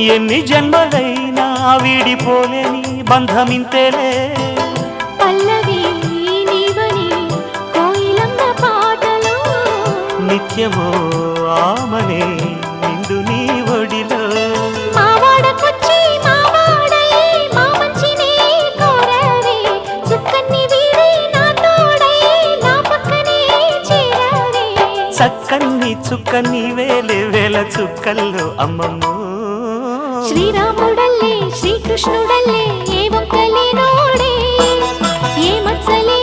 ఎన్ని జన్మలైనా వీడిపోలేని బంధమింతేలే పల్లవి నీవని కోయిలమ్మ పాటలో నిత్యమో ఆమనే నిండు నీ ఒడిలో మావాడకొచ్చి మావాడై మా మంచినే కోరవే చుక్కన్ని వీడి నా తోడై నా పక్కనే చేరవే చక్కన్ని చుక్కన్ని వేలే వేల చుక్కల్లో అమ్మమ్మో శ్రీరాముడల్లే శ్రీకృష్ణుడల్లే ఏ వంకలేనోడే ఏ మత్సలే